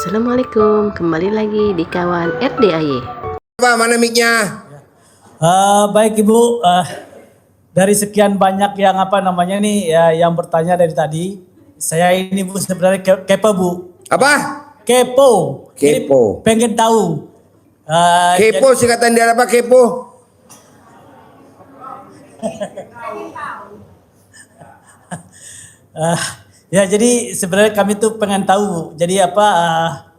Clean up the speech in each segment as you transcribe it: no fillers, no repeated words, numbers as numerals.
Assalamualaikum, kembali lagi di kawan RDAY. Apa mana mic-nya? Baik Ibu, dari sekian banyak yang yang bertanya dari tadi, saya ini Bu sebenarnya kepo Bu. Apa? Kepo. Jadi Kepo. pengen tahu. Kepo singkatan dari apa kepo? Ya jadi sebenarnya kami tuh pengen tahu Bu. Jadi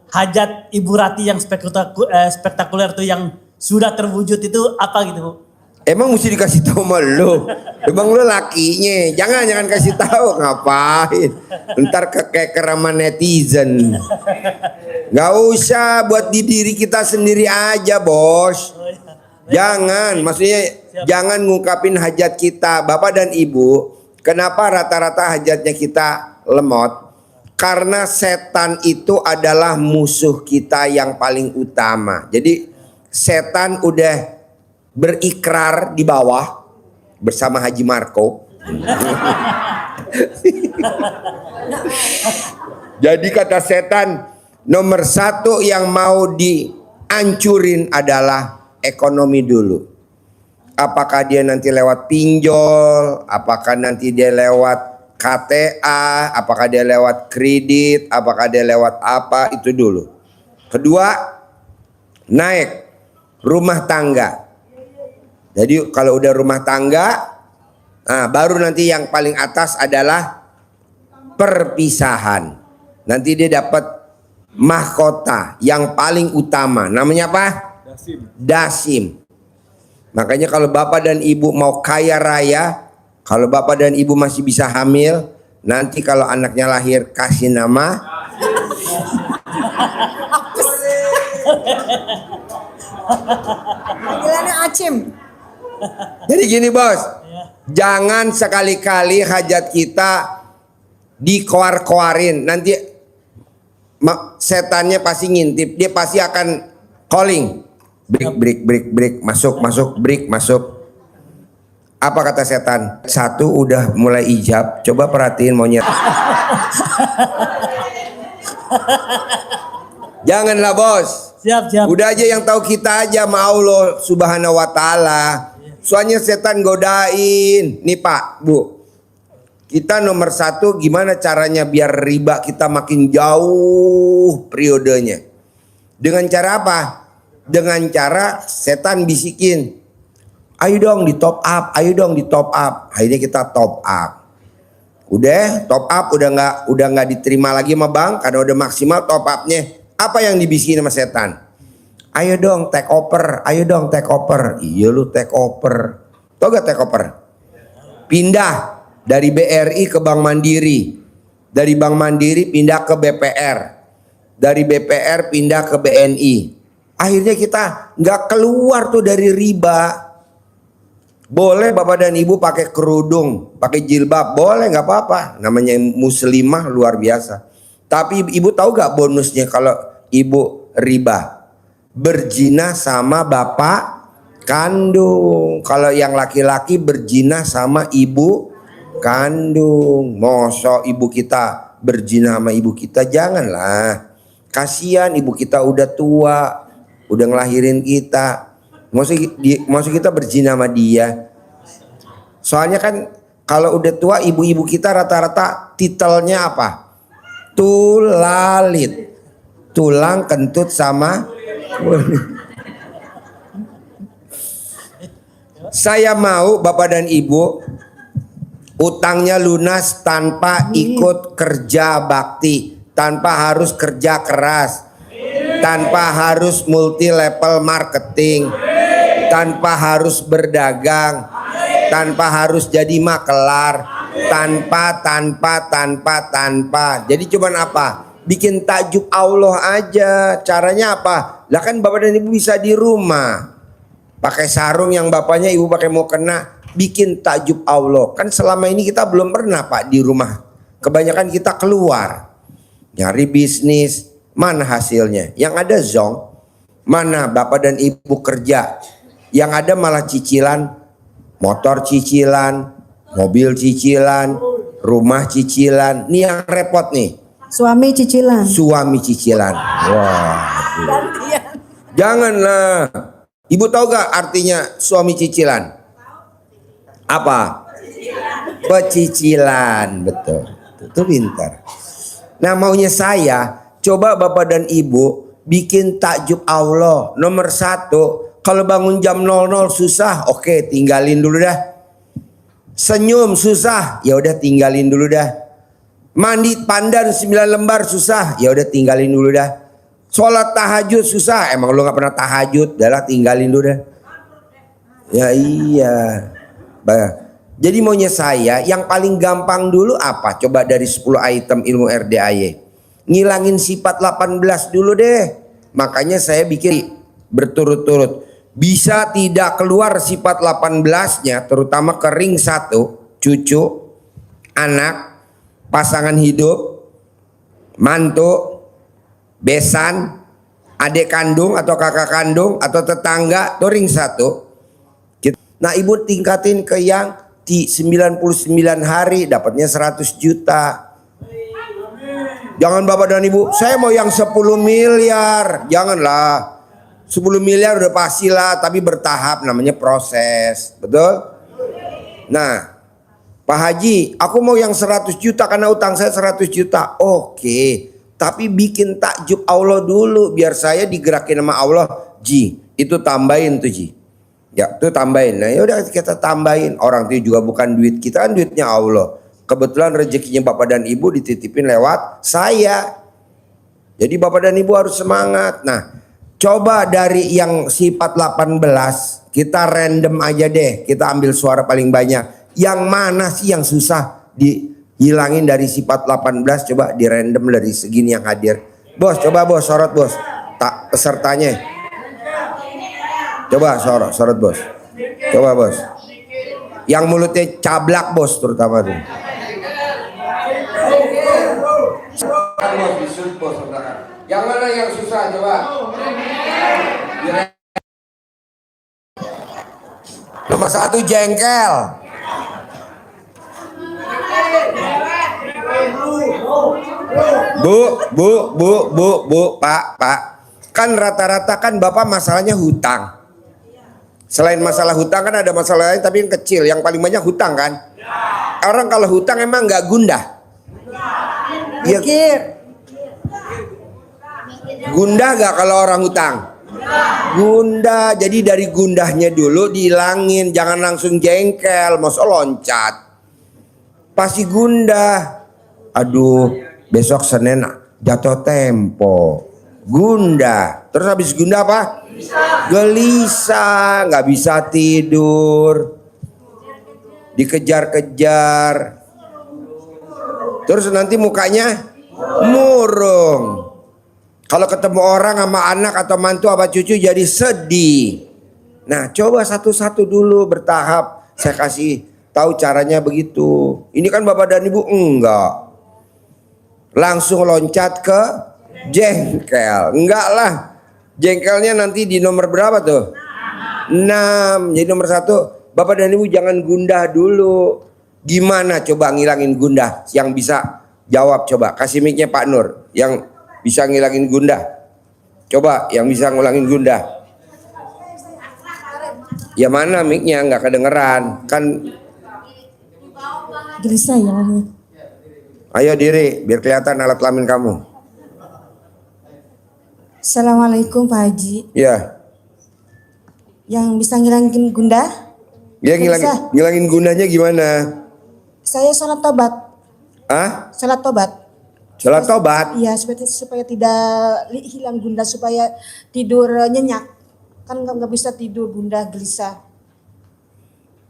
hajat Ibu Rati yang spektakuler tuh yang sudah terwujud itu apa gitu Bu? Emang mesti dikasih tahu sama lu? Emang lu lakinya? Jangan kasih tahu, ngapain? Ntar kayak keraman netizen. Gak usah buat di diri kita sendiri aja, bos. Jangan, maksudnya jangan ngungkapin hajat kita, Bapak dan Ibu. Kenapa rata-rata hajatnya kita lemot? Karena setan itu adalah musuh kita yang paling utama. Jadi setan udah berikrar di bawah bersama Haji Marco. Jadi kata setan, nomor satu yang mau dihancurin adalah ekonomi dulu. Apakah dia nanti lewat pinjol, apakah nanti dia lewat KTA, apakah dia lewat kredit, apakah dia lewat apa, itu dulu. Kedua, naik rumah tangga. Jadi kalau udah rumah tangga, baru nanti yang paling atas adalah perpisahan. Nanti dia dapat mahkota yang paling utama. Namanya apa? Dasim. Makanya kalau Bapak dan Ibu mau kaya raya, kalau Bapak dan Ibu masih bisa hamil, nanti kalau anaknya lahir kasih nama panggilannya Acim. Jadi gini bos, jangan sekali-kali hajat kita dikoar-koarin. Nanti setannya pasti ngintip, dia pasti akan calling. Break, masuk, break, masuk. Apa kata setan? Satu udah mulai ijab, coba perhatiin monyet. Janganlah bos. Siap. Udah aja yang tahu kita aja sama Allah Subhanahu wa taala. Soalnya setan godain. Nih Pak, Bu. Kita nomor satu gimana caranya biar riba kita makin jauh periodenya. Dengan cara apa? Dengan cara setan bisikin. Ayo dong di top up, ayo dong di top up. Akhirnya kita top up. Udah top up udah nggak diterima lagi sama bank karena udah maksimal top upnya. Apa yang dibisikin sama setan? Ayo dong take over, ayo dong take over. Iya lu take over. Tau gak take over? Pindah dari BRI ke Bank Mandiri. Dari Bank Mandiri pindah ke BPR. Dari BPR pindah ke BNI. Akhirnya kita nggak keluar tuh dari riba. Boleh Bapak dan Ibu pakai kerudung, pakai jilbab, boleh nggak apa-apa. Namanya muslimah luar biasa. Tapi Ibu tahu gak bonusnya kalau Ibu riba? Berzina sama bapak kandung. Kalau yang laki-laki berzina sama ibu kandung. Mosok ibu kita berzina sama ibu kita? Janganlah. Kasihan ibu kita udah tua, udah ngelahirin kita. Maksud kita berzina sama dia. Soalnya kan kalau udah tua ibu-ibu kita rata-rata titelnya apa? Tulalit. Tulang kentut sama saya mau Bapak dan Ibu utangnya lunas tanpa ikut kerja bakti, tanpa harus kerja keras, tanpa harus multi level marketing, tanpa harus berdagang, tanpa harus jadi makelar, tanpa. Jadi cuman apa? Bikin takjub Allah aja. Caranya apa? Lah kan Bapak dan Ibu bisa di rumah. Pakai sarung yang bapaknya Ibu pakai mau kena. Bikin takjub Allah. Kan selama ini kita belum pernah Pak di rumah. Kebanyakan kita keluar. Nyari bisnis. Mana hasilnya? Yang ada zong. Mana Bapak dan Ibu kerja. Yang ada malah cicilan. Motor cicilan. Mobil cicilan. Rumah cicilan. Ini yang repot nih. Suami cicilan. Suami cicilan. Wah. Janganlah. Ibu tahu gak artinya suami cicilan? Apa? Pecicilan. Betul. Itu pintar. Nah, maunya saya, coba Bapak dan Ibu bikin takjub Allah. Nomor 1, kalau bangun jam 00 susah, oke, tinggalin dulu dah. Senyum susah, ya udah tinggalin dulu dah. Mandi pandan 9 lembar susah, ya udah tinggalin dulu dah. Sholat tahajud susah, emang lu nggak pernah tahajud, dah tinggalin dulu dah. Ya iya. Jadi maunya saya yang paling gampang dulu apa? Coba dari 10 item ilmu RDAY. Ngilangin sifat 18 dulu deh. Makanya saya bikin berturut-turut. Bisa tidak keluar sifat 18-nya, terutama ke ring 1, cucu, anak, pasangan hidup, mantu, besan, adik kandung atau kakak kandung atau tetangga, itu ring 1. Nah, ibu tingkatin ke yang 99 hari dapatnya 100 juta. Jangan Bapak dan Ibu, saya mau yang 10 miliar. Janganlah. 10 miliar udah pastilah, tapi bertahap, namanya proses. Betul? Nah, Pak Haji, aku mau yang 100 juta karena utang saya 100 juta. Oke, tapi bikin takjub Allah dulu biar saya digerakin sama Allah. Ji, itu tambahin tuh Ji. Ya, itu tambahin. Nah, ya udah kita tambahin. Orang itu juga bukan duit kita, kan duitnya Allah. Kebetulan rezekinya Bapak dan Ibu dititipin lewat saya. Jadi Bapak dan Ibu harus semangat. Nah, coba dari yang sifat 18, kita random aja deh. Kita ambil suara paling banyak. Yang mana sih yang susah dihilangin dari sifat 18? Coba di random dari segini yang hadir. Bos, coba bos, sorot bos. Tak pesertanya. Coba sorot bos. Coba bos. Yang mulutnya cablak bos terutama tuh. Yang mana yang susah coba? Nomor 1 jengkel. Bu, Pak. Kan rata-rata kan Bapak masalahnya hutang. Selain masalah hutang kan ada masalah lain tapi yang kecil. Yang paling banyak hutang kan? Orang kalau hutang emang nggak gundah. Mikir. Gundah gak kalau orang hutang? Gundah. Jadi dari gundahnya dulu dihilangin. Jangan langsung jengkel. Masa loncat. Pasti gundah. Aduh, besok Senin jatuh tempo. Gundah. Terus habis gundah apa? Gelisah. Gak bisa tidur. Dikejar-kejar. Terus nanti mukanya murung. Kalau ketemu orang sama anak atau mantu apa cucu jadi sedih. Nah, coba satu-satu dulu bertahap. Saya kasih tahu caranya begitu. Ini kan Bapak dan Ibu enggak. Langsung loncat ke jengkel. Enggak lah. Jengkelnya nanti di nomor berapa tuh? 6. Jadi nomor 1, Bapak dan Ibu jangan gundah dulu. Gimana coba ngilangin gundah? Yang bisa jawab coba. Kasih mic-nya Pak Nur. Yang bisa ngilangin gundah. Coba yang bisa ngilangin gundah. Ya mana mic-nya nggak kedengeran. Kan Gelisah ya. ayo diri biar kelihatan alat kelamin kamu. Assalamualaikum Pak Haji. Ya. Yang bisa ngilangin gundah? Dia ngilangin gundahnya gimana? Saya sholat tobat. Ah? Sholat tobat. Sholat tobat? Iya, supaya tidak hilang gundah, supaya tidur nyenyak. Kan nggak bisa tidur, gundah, gelisah.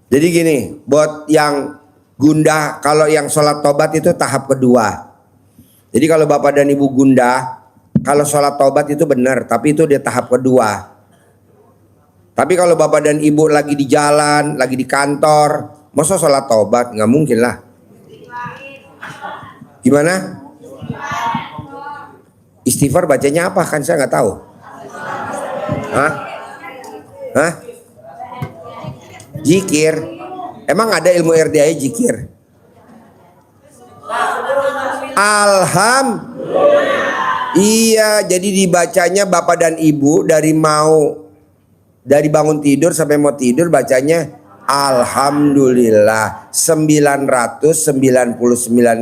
Jadi gini, buat yang gundah, kalau yang sholat tobat itu tahap kedua. Jadi kalau Bapak dan Ibu gundah, kalau sholat tobat itu benar, tapi itu dia tahap kedua. Tapi kalau Bapak dan Ibu lagi di jalan, lagi di kantor, masa sholat tobat? Nggak mungkin lah. Gimana? Istighfar bacanya apa? Kan saya nggak tahu. Hah? Hah? Zikir. Emang ada ilmu RDA zikir? Iya, jadi dibacanya Bapak dan Ibu dari bangun tidur sampai mau tidur bacanya Alhamdulillah 999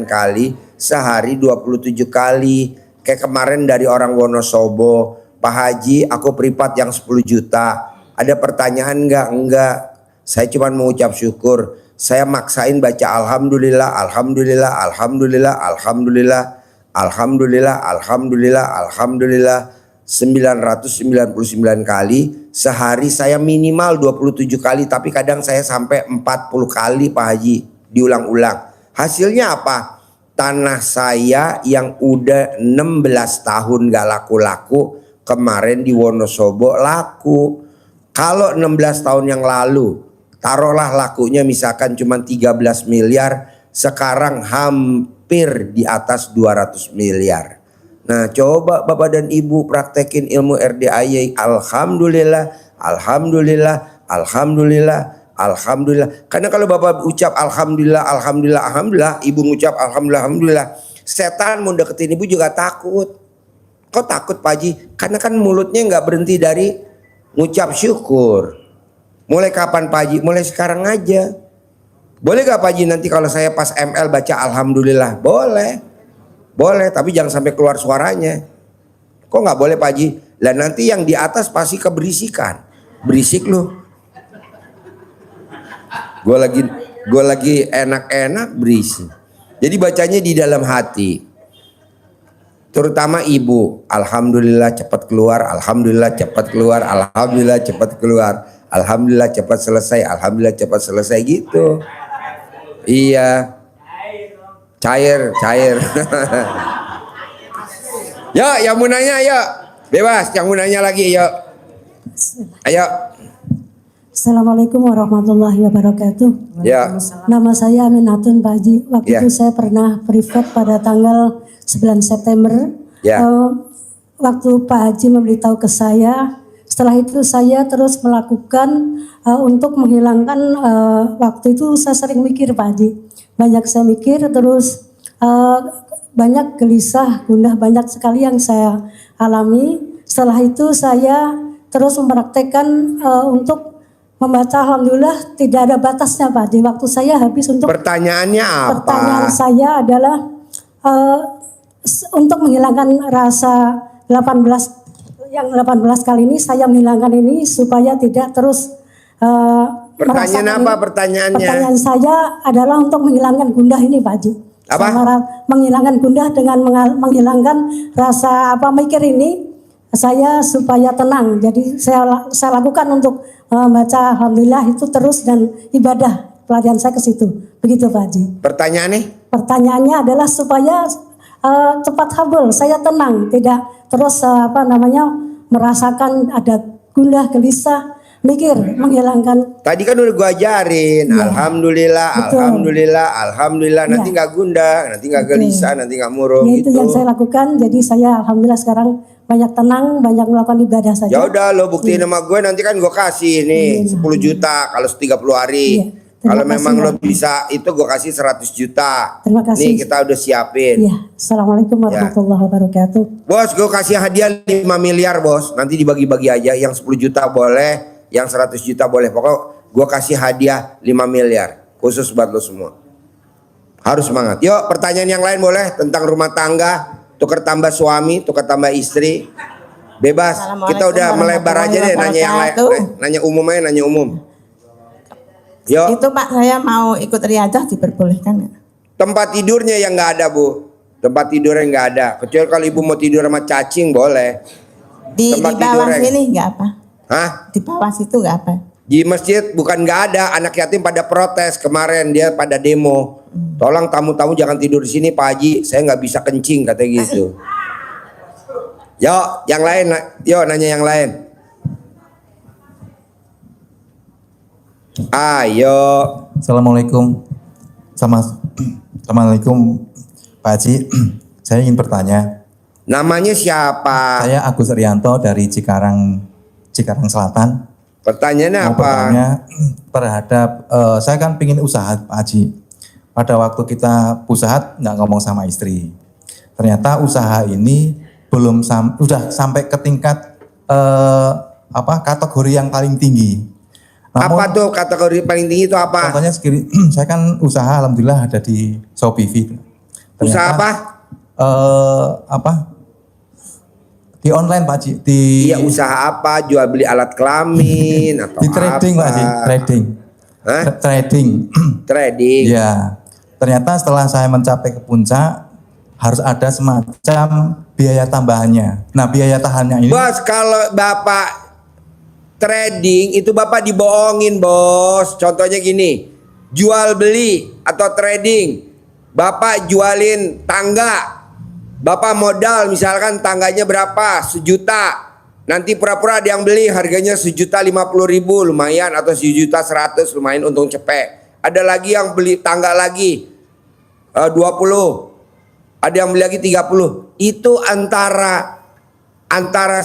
kali sehari 27 kali. Kayak kemarin dari orang Wonosobo, Pak Haji aku privat yang 10 juta. Ada pertanyaan enggak? Enggak. Saya cuma mengucap syukur. Saya maksain baca Alhamdulillah, Alhamdulillah, Alhamdulillah, Alhamdulillah, Alhamdulillah, Alhamdulillah, Alhamdulillah 999 kali. Sehari saya minimal 27 kali, tapi kadang saya sampai 40 kali Pak Haji, diulang-ulang. Hasilnya apa? Tanah saya yang udah 16 tahun gak laku-laku, kemarin di Wonosobo laku. Kalau 16 tahun yang lalu, taruhlah lakunya misalkan cuma 13 miliar, sekarang hampir di atas 200 miliar. Nah, coba Bapak dan Ibu praktekin ilmu RDAY. Alhamdulillah, Alhamdulillah, Alhamdulillah, Alhamdulillah. Karena kalau Bapak ucap Alhamdulillah, Alhamdulillah, Alhamdulillah, Ibu ngucap Alhamdulillah, Alhamdulillah, setan mau deketin Ibu juga takut. Kok takut Pak Haji? Karena kan mulutnya nggak berhenti dari ngucap syukur. Mulai kapan Pak Haji? Mulai sekarang aja. Boleh gak Pak Haji nanti kalau saya pas ML baca Alhamdulillah? Boleh. Boleh, tapi jangan sampai keluar suaranya. Kok gak boleh Pak Haji? Lah nanti yang di atas pasti keberisikan. Berisik lu. Gue lagi enak-enak berisik. Jadi bacanya di dalam hati. Terutama ibu. Alhamdulillah cepat keluar. Alhamdulillah cepat keluar. Alhamdulillah cepat keluar. Alhamdulillah cepat selesai. Alhamdulillah cepat selesai gitu. Iya. Cair. Yuk, yang mau nanya yuk. Bebas, yang mau nanya lagi yuk. Ayo. Assalamualaikum warahmatullahi wabarakatuh. Ya. Nama saya Aminatun Pak Haji. Waktu Ya. itu saya pernah privat pada tanggal 9 September. Ya. Waktu Pak Haji memberitahu ke saya, setelah itu saya terus melakukan untuk menghilangkan waktu itu saya sering mikir Pak Haji. Banyak saya mikir terus banyak gelisah, gundah banyak sekali yang saya alami. Setelah itu saya terus mempraktekkan untuk membaca Alhamdulillah tidak ada batasnya Pak Haji. Waktu saya habis untuk Pertanyaannya apa? pertanyaan saya adalah untuk menghilangkan rasa 18 kali ini saya menghilangkan ini supaya tidak terus Pertanyaan merasakan apa ini. pertanyaannya? Pertanyaan saya adalah untuk menghilangkan gundah ini Pak Haji. Apa? Menghilangkan gundah dengan menghilangkan rasa mikir ini saya supaya tenang. Jadi saya lakukan untuk baca Alhamdulillah itu terus dan ibadah pelatihan saya ke situ. Begitu Pak Haji. Pertanyaannya? Pertanyaannya adalah supaya cepat habul, saya tenang, tidak terus merasakan ada gundah gelisah, mikir menghilangkan. Tadi kan udah gua ajarin. Ya. Alhamdulillah, Betul. Alhamdulillah, Alhamdulillah. Nanti Ya. nggak gundah, nanti nggak gelisah, nanti nggak murung Ya, itu gitu. yang saya lakukan. Jadi saya alhamdulillah sekarang banyak tenang, banyak melakukan ibadah saja. Ya udah lo buktiin sama gue, nanti kan gue kasih nih 10 juta kalau 30 hari. Iya. Terima Kalau kasih, memang lo Pak. bisa itu gue kasih 100 juta. Terima kasih. Nih kita udah siapin. Ya, assalamualaikum warahmatullahi wabarakatuh. Bos, gue kasih hadiah 5 miliar bos. Nanti dibagi-bagi aja. Yang 10 juta boleh, yang 100 juta boleh. Pokok gue kasih hadiah 5 miliar. Khusus buat lo semua. Harus semangat. Yuk pertanyaan yang lain boleh. Tentang rumah tangga. Tukar tambah suami, tukar tambah istri. Bebas. Kita udah melebar aja deh nanya yang lain. Nanya umum aja, nanya umum. Yuk. Itu Pak, saya mau ikut riadah diperbolehkan nggak? Tempat tidurnya yang nggak ada Bu. Tempat tidurnya nggak ada. Kecuali kalau ibu mau tidur sama cacing boleh. Di Tempat bawah tidurnya. sini nggak apa? Hah? Di bawah situ nggak apa? Di masjid bukan nggak ada. Anak yatim pada protes kemarin, dia pada demo. Tolong tamu-tamu jangan tidur di sini Pak Haji. Saya nggak bisa kencing katanya gitu. Yuk, yang lain. Yuk nanya yang lain. Ayo. Assalamualaikum. Assalamualaikum Pak Haji. Saya ingin bertanya. Namanya siapa? Saya Agus Rianto dari Cikarang Selatan. Pertanyaannya Mau apa? bertanya terhadap saya kan pingin usaha Pak Haji. Pada waktu kita usaha nggak ngomong sama istri. ternyata usaha ini belum udah sampai ke tingkat kategori yang paling tinggi. Apa tuh kategori paling tinggi itu apa? Contohnya saya kan usaha alhamdulillah ada di Shopee. Usaha apa? Di online Pak Haji. Iya, usaha apa? Jual beli alat kelamin atau di trading apa? Pak Haji, trading. Hah? Trading. Trading. Ya. Ternyata setelah saya mencapai ke puncak harus ada semacam biaya tambahannya. Nah, biaya tahannya ini Bos, kalau Bapak trading itu Bapak dibohongin, Bos. Contohnya gini, jual beli atau trading. Bapak jualin tangga. Bapak modal misalkan tangganya berapa? 1 juta. Nanti pura-pura ada yang beli harganya 1.050.000 lumayan, atau 1.100.000 lumayan, untung cepet. Ada lagi yang beli tangga lagi 20. Ada yang beli lagi 30. Itu antara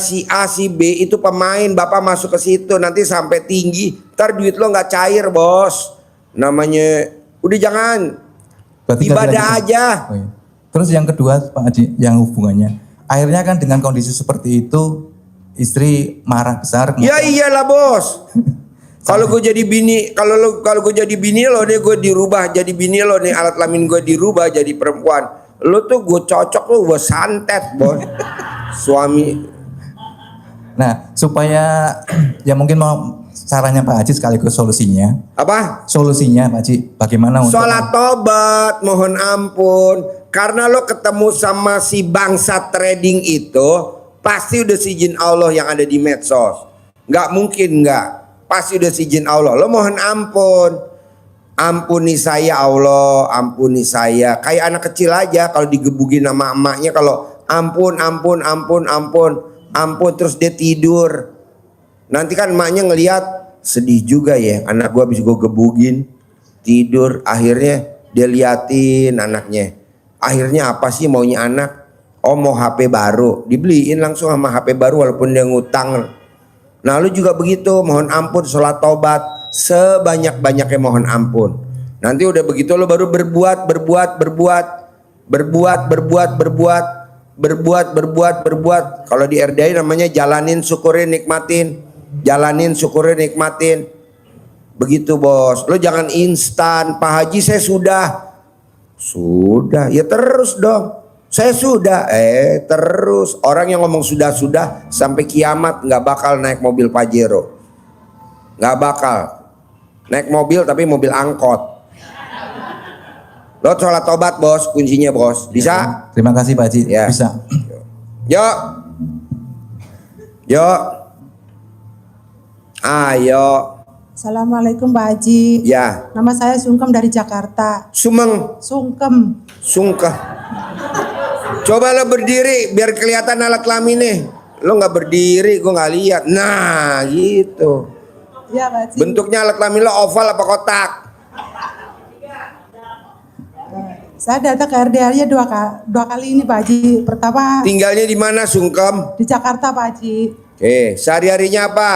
si A si B itu pemain, Bapak masuk ke situ nanti sampai tinggi, ntar duit lo nggak cair, Bos. Namanya udah jangan. berarti Ibadah aja. Oh, iya. Terus yang kedua Pak Haji, yang hubungannya akhirnya kan dengan kondisi seperti itu istri marah besar. Ya iyalah, Bos. Kalau gue jadi bini, kalau gue jadi bini lo deh, gue dirubah jadi bini lo nih, alat kelamin gue dirubah jadi perempuan. Lo tuh gue cocok, lo gue santet, Bos. Suami. Nah, supaya ya mungkin mau caranya Pak Haji sekaligus solusinya. Apa? Solusinya Pak Haji bagaimana untuk Sholat tobat, mohon ampun. Karena lo ketemu sama si bangsa trading itu, pasti udah izin Allah yang ada di medsos. Nggak mungkin nggak. Pasti udah izin Allah. Lo mohon ampun. Ampuni saya Allah, ampuni saya. Kayak anak kecil aja kalau digebukin sama emaknya, kalau ampun terus dia tidur. Nanti kan emaknya ngelihat, sedih juga ya anak gua habis gua gebugin tidur. Akhirnya dia liatin anaknya. Akhirnya apa sih maunya anak? Oh, mau HP baru, dibeliin langsung sama HP baru walaupun dia ngutang. Nah lu juga begitu, mohon ampun, sholat tobat sebanyak-banyaknya, mohon ampun. Nanti udah begitu lu baru berbuat. Kalau di RDI namanya jalanin, syukurin, nikmatin. Jalanin, syukurin, nikmatin. Begitu, Bos. Lu jangan instan, Pak Haji saya sudah, ya terus dong. Saya sudah, terus. Orang yang ngomong sudah sampai kiamat nggak bakal naik mobil Pajero. Nggak bakal. Naik mobil tapi mobil angkot. Lo sholat tobat, Bos, kuncinya, Bos. Bisa? Terima kasih Pak Haji. Ya. Bisa. Yuk. Ayo. Assalamualaikum Pak Haji. Ya. Nama saya Sungkem dari Jakarta. Sungkem. Sungkah. Coba lo berdiri biar kelihatan alat kelaminnya. Lo nggak berdiri, gue nggak lihat. Nah, gitu. Ya Pak Haji. Bentuknya alat kelamin lo oval apa kotak? Saya datang ke RDA-nya dua kali ini Pak Haji. Pertama Tinggalnya di mana, Sungkem? di Jakarta Pak Haji. Oke, sehari-harinya apa?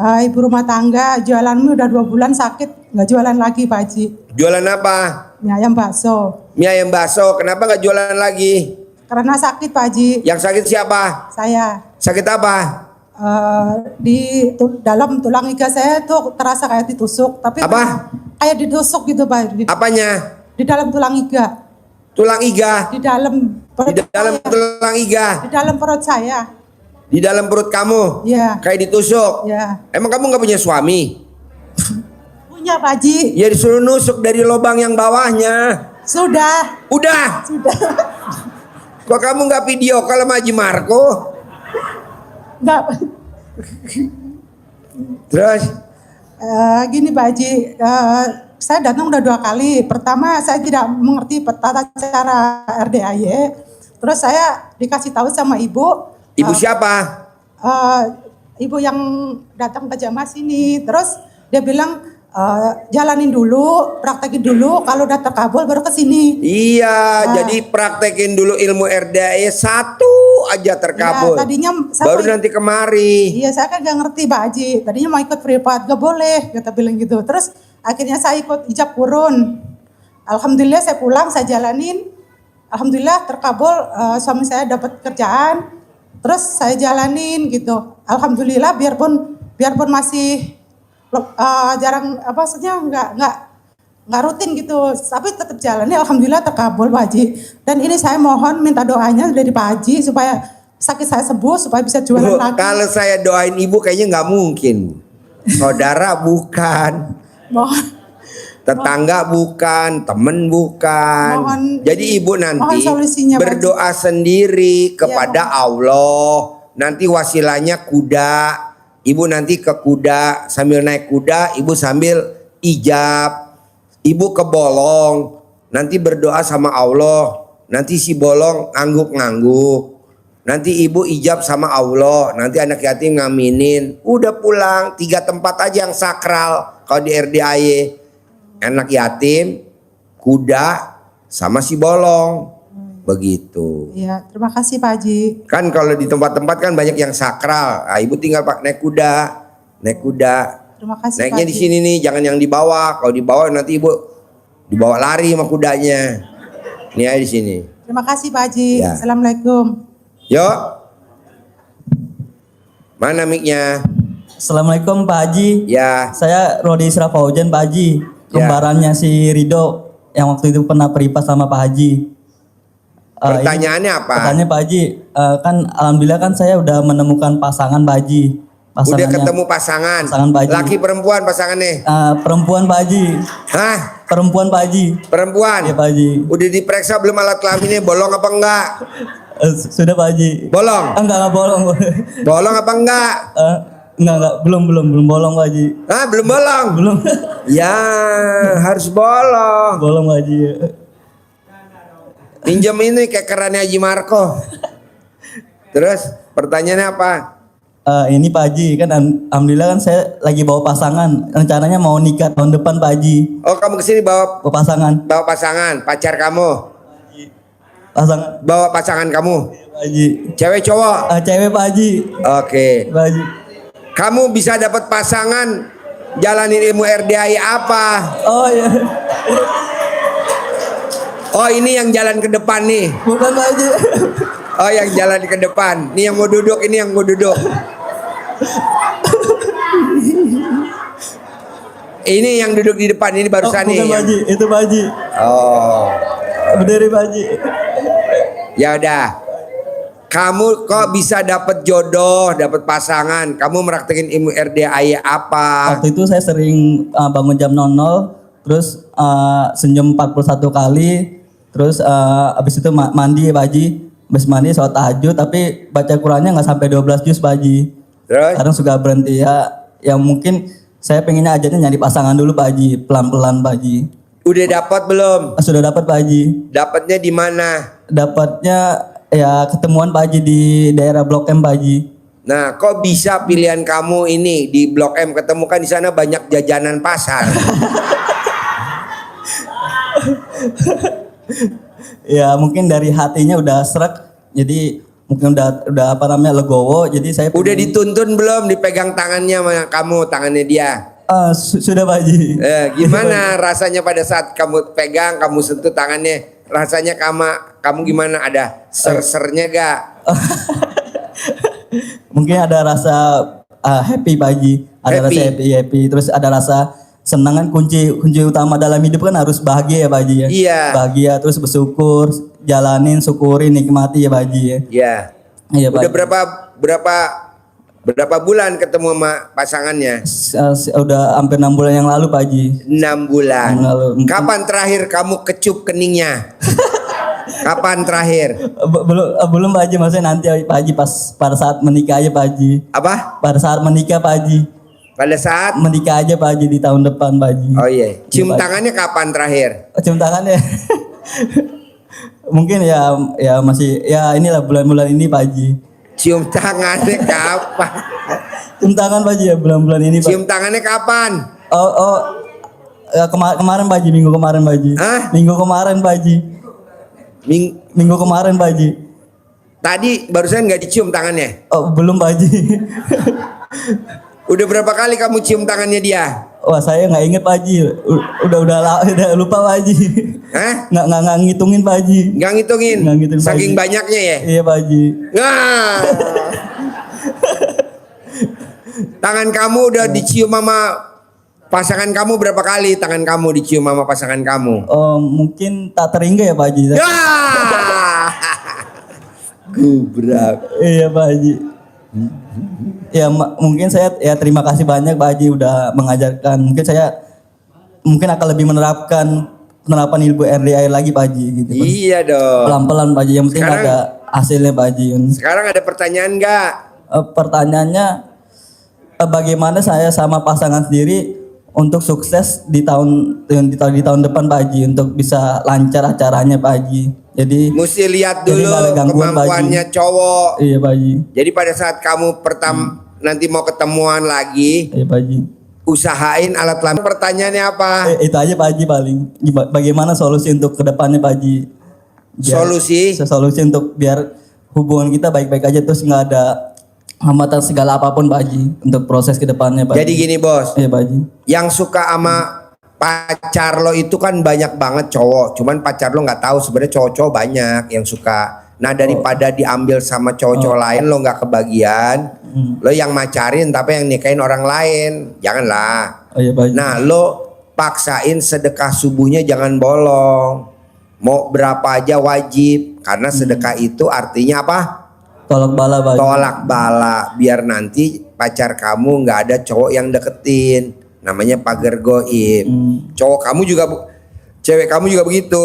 Ibu rumah tangga, jualanmu udah 2 bulan sakit, nggak jualan lagi Pak Haji. Jualan apa? Mie ayam bakso. Mie ayam bakso. Kenapa nggak jualan lagi? Karena sakit Pak Haji. Yang sakit siapa? Saya Sakit apa? dalam tulang iga saya tuh terasa kayak ditusuk, tapi Apa? kayak ditusuk gitu Pak. Apanya? Di dalam tulang iga, Tulang iga. di dalam perut Di dalam saya. tulang iga. Di dalam perut saya. Di dalam perut kamu. Ya, Kayak ditusuk. ya. Emang kamu nggak punya suami? Punya Pak Haji. Ya disuruh nusuk dari lubang yang bawahnya. Sudah. Udah. Kok kamu nggak video kalau sama Haji Marco? Enggak. Terus? Gini Pak Haji, saya datang udah 2 kali. Pertama saya tidak mengerti tata cara RDAY. Terus saya dikasih tahu sama ibu. Ibu siapa? Ibu yang datang ke jamaah sini. Terus dia bilang jalanin dulu, praktekin dulu. Kalau udah terkabul baru ke sini. Iya, jadi praktekin dulu ilmu RDAE 1 aja terkabul. Ya, tadinya saya baru nanti kemari. Iya, saya kan gak ngerti Pak Haji. Tadinya mau ikut privat, gak boleh, kata bilang gitu. Terus akhirnya saya ikut ijab kurun. Alhamdulillah saya pulang, saya jalanin. alhamdulillah terkabul, suami saya dapat kerjaan, terus saya jalanin gitu. Alhamdulillah biarpun masih jarang maksudnya nggak rutin gitu, tapi tetap jalannya alhamdulillah terkabul Pak Haji. Dan ini saya mohon minta doanya dari Pak Haji supaya sakit saya sembuh, supaya bisa jualan Bu, lagi. kalau saya doain ibu kayaknya nggak mungkin. Saudara bukan, Mohon tetangga bukan, temen bukan. Jadi ibu nanti mohon solusinya, Pak berdoa sendiri kepada Allah. Nanti wasilahnya kuda. Ibu nanti ke kuda, sambil naik kuda, ibu sambil ijab. Ibu ke bolong, nanti berdoa sama Allah. Nanti si bolong ngangguk-ngangguk. Nanti ibu ijab sama Allah, nanti anak yatim ngaminin, udah pulang. 3 tempat aja yang sakral kalau di RDAY. Anak yatim, kuda, sama si bolong. Begitu. Iya, terima kasih Pak Haji. Kan kalau di tempat-tempat kan banyak yang sakral. Nah, ibu tinggal naik kuda. Terima kasih Naiknya Pak di Haji. sini nih, jangan yang di bawah. Kalau di bawah nanti ibu dibawa lari sama kudanya. Ini aja di sini. Terima kasih Pak Haji. Ya. Assalamualaikum. Yuk. Mana mic-nya? Assalamualaikum Pak Haji. Ya. Saya Rodi Isra Faujan Pak Haji. Kembarannya si Rido yang waktu itu pernah peripas sama Pak Haji. Pertanyaannya apa? Pertanyaannya Pak Haji, kan alhamdulillah kan saya udah menemukan pasangan Pak Haji. Udah Pasangannya- ketemu pasangan. Pasangan Pak Haji. Laki perempuan pasangannya? Perempuan Pak Haji. Hah? Perempuan Pak Haji. Perempuan? Iya Pak Haji. Udah diperiksa belum alat kelaminnya bolong apa enggak? Sudah Pak Haji. Bolong? Enggak bolong. Bolong apa enggak? Enggak, belum bolong Pak Haji. Hah, belum bolong? Belum. Ya, harus bolong. Bolong Pak Haji. Pinjam ini kayak kerannya Haji Marco. Terus pertanyaannya apa? Ini Pak Haji, kan alhamdulillah kan saya lagi bawa pasangan. Rencananya mau nikah tahun depan Pak Haji. Oh, kamu kesini bawa Bawa pasangan. pasangan, pacar kamu. Pasangan Bawa pasangan kamu. Pak Haji. Cewek cowok? Cewek Pak Haji. Oke. Pak Haji. Kamu bisa dapat pasangan jalanin ilmu RDAI apa? Oh iya. Oh, ini yang jalan ke depan nih. Bukan Pak Haji. Oh, yang jalan ke depan. Ini yang mau duduk, ini yang mau duduk. Ini yang duduk di depan, ini barusan nih. Bukan Pak Haji, itu Pak Haji. Oh. Berdiri Pak Haji. Ya udah. Kamu kok bisa dapat jodoh, dapat pasangan? Kamu meraktekin ilmu RDAI apa? Waktu itu saya sering bangun jam 00, terus senyum 41 kali, terus habis itu mandi Pak Haji. Habis mandi sholat tahajud, tapi baca Qurannya nggak sampai 12 juz Pak Haji. Terus? Kadang suka berhenti ya. Yang mungkin saya pengennya ajarnya nyari pasangan dulu Pak Haji, pelan-pelan Pak Haji. Udah dapat belum? Sudah dapat Pak Haji. Dapatnya di mana? Dapatnya ya ketemuan Pak Haji di daerah Blok M Pak Haji. Nah, kok bisa pilihan kamu ini di Blok M ketemu, kan di sana banyak jajanan pasar. Ya mungkin dari hatinya udah serak, jadi mungkin udah apa namanya legowo, jadi saya Udah dituntun belum dipegang tangannya sama kamu, tangannya dia? Sudah Pak Haji. Gimana rasanya pada saat kamu pegang, kamu sentuh tangannya? Rasanya kamu gimana? Ada ser-sernya gak? Mungkin ada rasa happy Pak Haji, ada Happy. rasa happy, terus ada rasa senang. Kan kunci utama dalam hidup kan harus bahagia ya Pak Haji ya. Iya. Bahagia, terus bersyukur, jalanin, syukuri, nikmati ya Pak Haji ya. Iya. Iya Pak. Udah berapa bulan ketemu sama pasangannya? Udah hampir 6 bulan yang lalu Pak Haji. 6 bulan. Yang lalu. Kapan terakhir kamu kecup keningnya? Kapan terakhir? Belum Pak Haji, maksudnya nanti Pak Haji pada saat menikah aja Pak Haji. Apa? Pada saat menikah Pak Haji. Pada saat? Menikah aja Pak Haji di tahun depan Pak Haji. Oh iya. Cium Pak Haji. tangannya kapan terakhir? Cium tangannya. Mungkin ya masih ya inilah bulan-bulan ini Pak Haji. Cium tangannya kapan? Cium tangan Pak Haji ya bulan-bulan ini Pak. Cium tangannya kapan? Ya, kemarin Pak Haji, minggu kemarin Pak Haji. Hah? Minggu kemarin Pak Haji. Minggu kemarin Pak Haji. Tadi barusan nggak dicium tangannya? Oh, belum Pak Haji. Udah berapa kali kamu cium tangannya dia? Wah saya nggak inget Pak Haji, udah lupa Pak Haji. Hah? Nggak ngitungin Pak Haji. Nggak ngitungin? Nggak ngitungin, Pak Saking Haji. banyaknya ya? Iya Pak Haji. Nah. Tangan kamu udah dicium sama pasangan kamu berapa kali? Tangan kamu dicium sama pasangan kamu? Oh mungkin tak terhingga ya Pak Haji. Ya. Gubrak. Iya Pak Haji. Ya mungkin saya ya terima kasih banyak Pak Haji udah mengajarkan. Mungkin akan lebih penerapan ilmu RDI lagi Pak Haji gitu. Iya dong. Pelan-pelan Pak Haji, yang penting Sekarang- ada hasilnya Pak Haji. Sekarang ada pertanyaan nggak? Pertanyaannya bagaimana saya sama pasangan sendiri untuk sukses di tahun depan Pak Haji, untuk bisa lancar acaranya Pak Haji. Jadi Mesti lihat Jadi dulu nggak ada gangguan, kemampuannya cowok. iya Pak Haji. Jadi pada saat kamu nanti mau ketemuan lagi, Iya Pak Haji. usahain alat kelamin. Pertanyaannya apa? Itu aja Pak Haji paling. Bagaimana solusi untuk kedepannya Pak Haji? Solusi? Solusi untuk biar hubungan kita baik-baik aja, terus nggak ada hambatan segala apapun Pak Haji untuk proses kedepannya Pak Jadi Haji. gini bos, Iya Pak Haji. yang suka sama pacar lo itu kan banyak banget cowok. Cuman pacar lo nggak tahu sebenarnya cowok-cowok banyak yang suka. Nah daripada diambil sama cowok-cowok lain lo nggak kebagian, lo yang macarin tapi yang nikahin orang lain, janganlah. Oh iya Pak Haji. Nah lo paksain sedekah subuhnya jangan bolong. Mau berapa aja wajib, karena sedekah itu artinya apa? Tolak bala Pak Haji. Tolak bala, biar nanti pacar kamu nggak ada cowok yang deketin. Namanya pagar goib. Cowok kamu juga, cewek kamu juga begitu.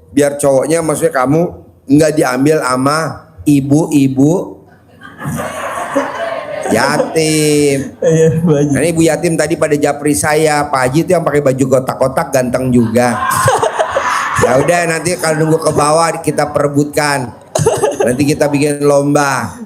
Biar cowoknya, maksudnya kamu nggak diambil sama ibu-ibu yatim. Iya Pak Haji. Nah, ini ibu yatim tadi pada japri saya, Pak Haji itu yang pakai baju kotak-kotak ganteng juga. Ya udah, nanti kalau nunggu ke bawah kita perebutkan. Nanti kita bikin lomba.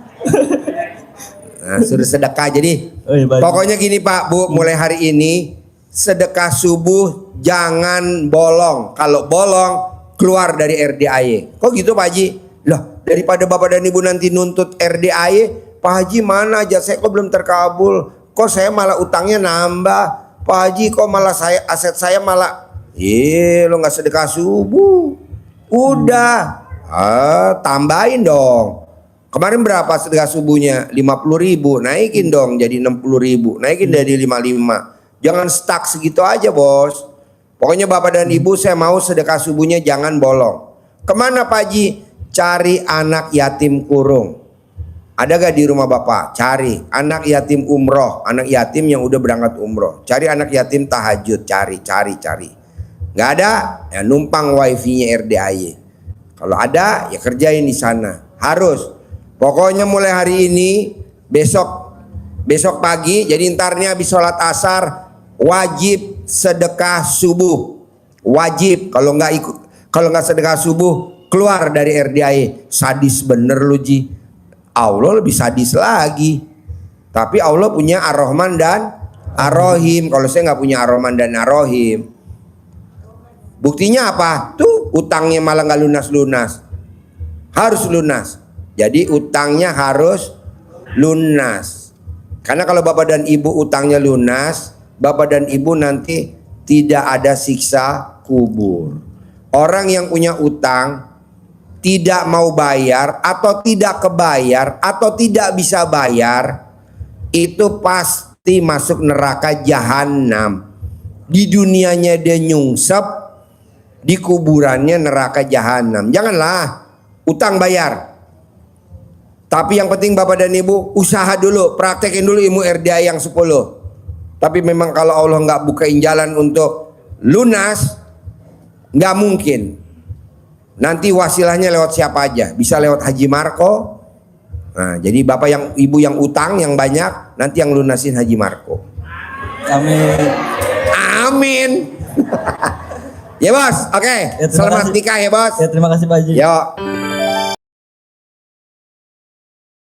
Nah, suruh sedekah. Jadi Oh iya, Pak Haji. pokoknya gini Pak Bu, mulai hari ini sedekah subuh jangan bolong. Kalau bolong keluar dari RDAY. Kok gitu Pak Haji? Loh, daripada Bapak dan Ibu nanti nuntut RDAY, Pak Haji mana aja saya kok belum terkabul? Kok saya malah utangnya nambah? Pak Haji kok malah aset saya malah lo nggak sedekah subuh. Udah, tambahin dong. Kemarin berapa sedekah subuhnya? 50.000, naikin dong jadi 60.000, naikin dari 55. Jangan stuck segitu aja bos. Pokoknya Bapak dan Ibu saya mau sedekah subuhnya jangan bolong. Kemana Pak Haji? Cari anak yatim kurung. Ada gak di rumah Bapak? Cari anak yatim umroh, anak yatim yang udah berangkat umroh. Cari anak yatim tahajud, cari. Gak ada, ya numpang wifi-nya RDAY. Kalau ada, ya kerjain di sana. Harus. Pokoknya mulai hari ini, besok pagi, jadi ntarnya habis sholat asar, wajib sedekah subuh. Wajib. Kalau nggak sedekah subuh, keluar dari RDAY. Sadis bener lu Ji. Allah lebih sadis lagi. Tapi Allah punya Ar-Rahman dan Ar-Rahim. Kalau saya nggak punya Ar-Rahman dan Ar-Rahim. Buktinya apa? Tuh utangnya malah nggak lunas-lunas. Harus lunas. Jadi utangnya harus lunas. Karena kalau Bapak dan Ibu utangnya lunas, Bapak dan Ibu nanti tidak ada siksa kubur. Orang yang punya utang tidak mau bayar atau tidak kebayar atau tidak bisa bayar, itu pasti masuk neraka jahanam. Di dunianya dia nyungsep, di kuburannya neraka jahanam. Janganlah utang bayar. Tapi yang penting Bapak dan Ibu usaha dulu, praktekin dulu ilmu RDA yang 10. Tapi memang kalau Allah nggak bukain jalan untuk lunas, nggak mungkin. Nanti wasilahnya lewat siapa aja? Bisa lewat Haji Marco. Nah, jadi Bapak yang Ibu yang utang yang banyak, nanti yang lunasin Haji Marco. Amin. Amin. Ya bos, oke. Ya, terima Selamat kasih. nikah ya bos. Ya terima kasih Pak Haji. Yuk.